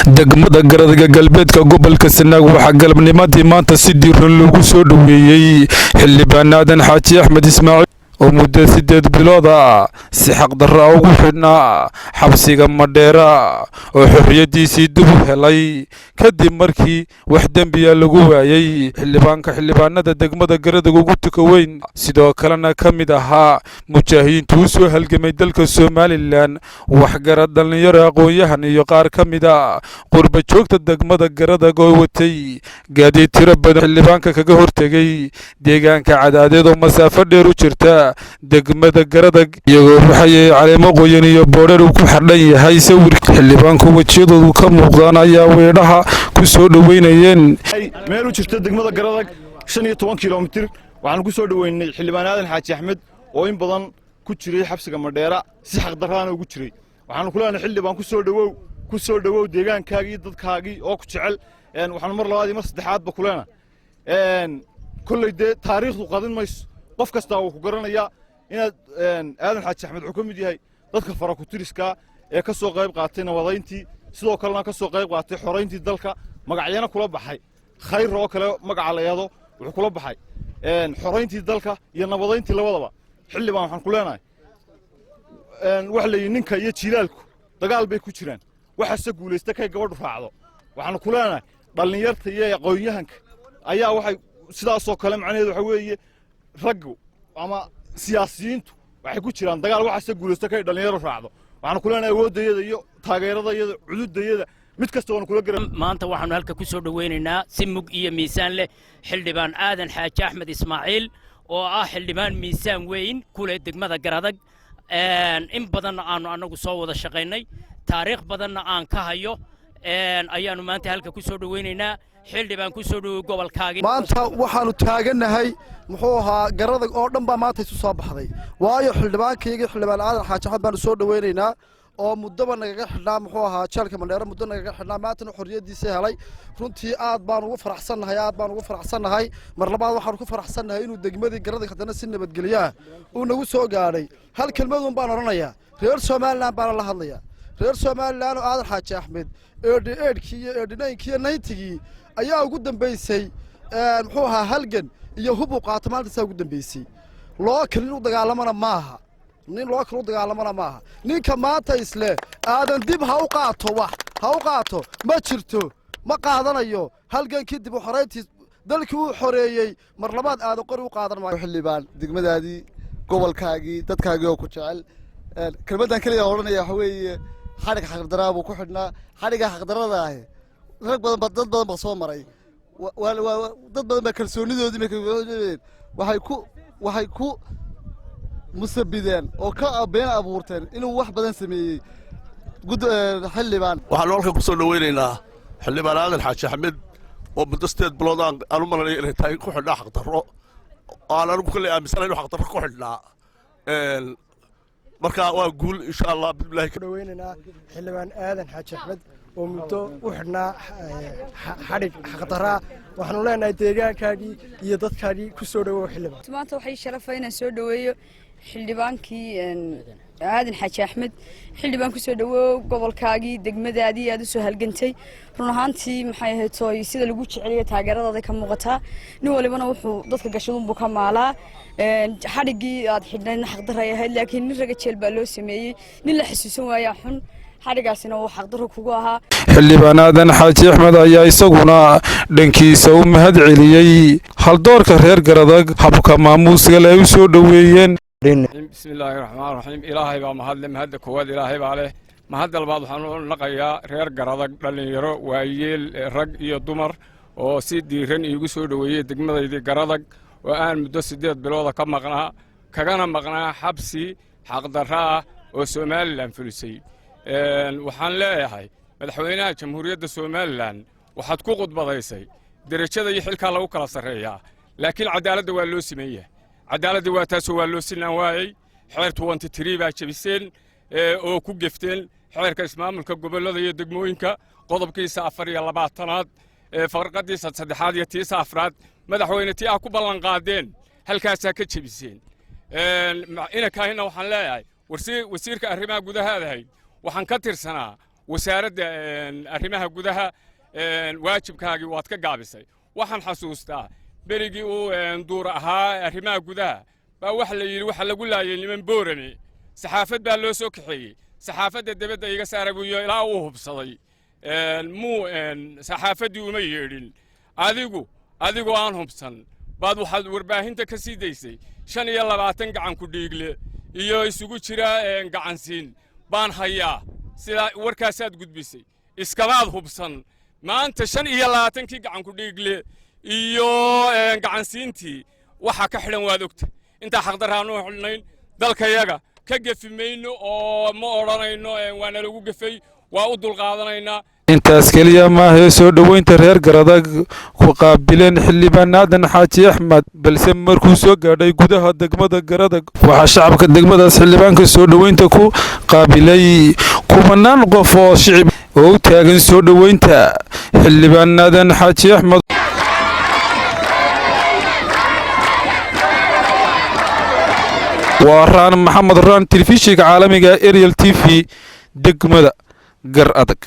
degmada garadaga galbeedka gobolka Sanaag waxaa galabnimadii maanta si diiran loogu soo dhaweeyay xildhibaan Aadan Xaaji Axmed Ismaaciil oo muddo 8 bilood ah si xaq darro ugu xidhnaa xabsiga Madheera oo xorriyadiisii dib u helay kadib markii wax dambiya lagu waayay xildhibaanada degmada garadaga ugu tukaweyn sidoo kalena ka mid ahaa mujaahidiinta u soo halgamay dalka Soomaaliland waxgarad dhalinyaro aqoon-yahan iyo qaar ka mid ah qurba joogta degmada garadaga oo watay gaadiid tiro badan xildhibaanka kaga hortagay deegaanka Cadaadeed oo masaafo dheer u jirta degmada garadag iyagoo waxay caleemo qoyan iyo boodhar ku xidhan yahay sawirka xildhibaanku wajiyadoodu ka muuqdaan ayaa weedhaha ku soo dhaweynayeen meel u jirta degmada garadag 15 kiiloomitir waxaan ku soo dhaweynay xildhibaan Aadan Xaaji Axmed oo in badan ku jiray xabsiga Madheera si xaq darraan ugu jiray waxaan ku leenahay xildhibaan ku soo dhawow deegaankaagii dadkaagii oo ku jecel waxaan mar labaad iyo mar saddexaad ba ku leenahay kulleeyde taariikhdu qadin mayso qof kasta oo ku garanaya inaad Aadan Xaaji Axmed uu ka mid yahay dadka fara ku tiriska ee ka soo qayb qaatay nabadayntii sidoo kalena ka soo qayb qaatay xoreyntii dalka magacyana kula baxay khayr oo kale magaca la yado wuxuu kula baxay xoreyntii dalka iyo nabadayntii labadaba xildhibaan waxaan ku leenahay wax la ninka iyo jiilaalku dagaal bay ku jiraan waxa se guuleystay kay gabadhu raacdo waxaan ku leenahay dhalinyarta iyo aqoon-yahanka ayaa waxay sidaas oo kale macnaheedu waxa weeye raggu ama siyaasiyiintu waxay ku jiraan dagaal waxa se guuleystay kay dhalinyaro raacdo waxaan ku leenahay awoodayada iyo taageeradayada cududayada mid kasta oo kula garan maanta waxaan halka ku soo dhaweynaynaa si mug iyo miisaan leh xildhibaan Aadan Xaaji Axmed Ismaaciil oo ah xildhibaan miisaan weyn kule degmada garadag in badan aanu anagu soo wada shaqeynay taariikh badanna aan ka hayo ayaanu maanta halka ku soo dhaweynaynaa xildhibaan ku soo dhaw gobolkaaga maanta waxaanu taaganahay muxuu ahaa garadag oo dhan baa maanta isu soo baxday waayo xildhibaankayga xildhibaan Aadan Xaaji Axmed baan soo dhaweynaynaa oo muddo nagaga xidhnaa muxuu ahaa jeelka Madheera muddo nagaga xidhnaa maantana xorriyadiisa helay runtii aad baan ugu faraxsanahay mar labaad waxaan ku faraxsanahay inuu degmadii garadag hadana si nabadgelyo uu nagu soo gaadhay hal kelmad baan oranayaa reer Soomaaliland baan la hadlayaa reer Soomaaliland oo Aadan Xaaji Axmed 88kii iyo 89kii iyo 90kii ayaa ugu dambeysay muxuu ahaa halgan iyo hub u qaato maalintaas ugu dambeysay loo kale u dagaalamana maaha nin loo kale u dagaalamana maaha ninka maanta isle aadan dib ha u qaato ma jirto ma qaadanayo halgankii dib u xoreyntii dalkii uu xoreeyay mar labaad aadan qori u qaadan maayo xildhibaan degmadaadii gobolkaagii dadkaagii oo ku jecel kelmadan kaliya oranaya waxa weeye xarig xaq darro buu ku xidhnaa xariga xaq darrada ah rag badan dad badan ba soo maray dad badan ba kalsoonidoodii waxay ku musabideen oo ka been abuurteen inuu wax badan sameeyay xildhibaan waxaan halka ku soo dhaweynaynaa xildhibaan Aadan Xaaji Axmed oo muddo 8 bilood aan u malayay inay tahay ku xidhnaa xaq darro aan anigu kale aaminsanahay inuu xaq darro ku xidhnaa marka waa guul insha Allah billahi ku dhaweynaynaa xildhibaan Aadan Xaaji Axmed oo muddo u xidhnaa xarig xaq darro waxaanu leenahay deegaankaagii iyo dadkaagii ku soo dhawow xildhibaan maanta waxay sharafay inaan soo dhaweeyo xildhibaankii Aadan Xaaji Axmed xildhibaan ku soo dhawow gobolkaagii degmadaadii aad u soo halgantay run ahaantii maxay ahayd sida lagu jeceliyo taageeradaada ka muuqata nin walibana wuxuu dadka gashadun buu ka maalaa xarigii aad xidhnayd xaq darro ahayd laakiin nin raga jeel baa loo sameeyay nin la xasuusan waayaa xun xarigaasina uu xaq darro kugu ahaa xildhibaan Aadan Xaaji Axmed ayaa isaguna dhankiisa u mahad celiyay haldoorka reer garadag habka maamuuska leh u soo dhaweeyeen bismillaahir rahmaanir rahiim ilaahay baa mahadda koowaad ilaahay baa leh mahadda labaad waxaan u naqayaa reer garadag dhalinyaro waayeel rag iyo dumar oo si diiran iigu soo dhaweeyay degmadaydii garadag oo aan muddo 8 bilood ka maqnaa kagana maqnaa xabsi xaq darro ah oo Soomaaliland fulisay waxaan leeyahay madaxweynaha jamhuuriyadda Soomaaliland waxaad ku qudbadaysay darajada iyo xilka lagu kala sareeyaa laakiin cadaaladda waa loo sameeyaa cadaaladda waa taas waa loo sinaan waayay xeer 23 baa jabiseen oo ku gefteen xeerka ismaamulka gobolada iyo degmooyinka qodobkiisa 24aad farqadiisa 3aad iyo tiisa 4aad madaxweyne tii ku ballan qaadeen halkaas ka jabiseen ina kaahina waxaan leeyahay wasiirka arrimaha gudaha waxaan ka tirsanaa wasaaradda arrimaha gudaha waajibkaagii waad ka gaabisay waxaan xasuustaa berigii uu duur ahaa arrimaha gudaha baa waxa la yidhi waxa lagu laayay niman boorame saxaafad baa loo soo kaxeeyey saxaafadda dibadda iga saara buu ilaa uu hubsaday muu saxaafaddii uma yeedhin adigu aan hubsan baad waxaad warbaahinta ka sii daysay 25 gacan ku dhiigle iyo isugu jira gacansiin baan hayaa sida warkaasaad gudbisay iskamaad hubsan maanta 25 gacan ku dhiigle iyo gacansiintii waxa ka xidhan waad ogta inta xaqdaraan u xidhnayn dalkayaga ka gafimayno oo ma oranayno waana lagu gafay waa u dulqaadanaynaa intaas kaliya maaha soo dhaweynta reer Garadag ku qaabileen xildhibaan Aadan Xaaji Axmed balse markuu soo gaadhay gudaha degmada Garadag waxa shacabka degmadaas xildhibaanka soo dhaweynta ku qaabilay kumanaan qof oo shicib oo u taagan soo dhaweynta xildhibaan Aadan Xaaji Axmed وران محمد ران تلفزيون عالمي Ariel TV دقمة Garadag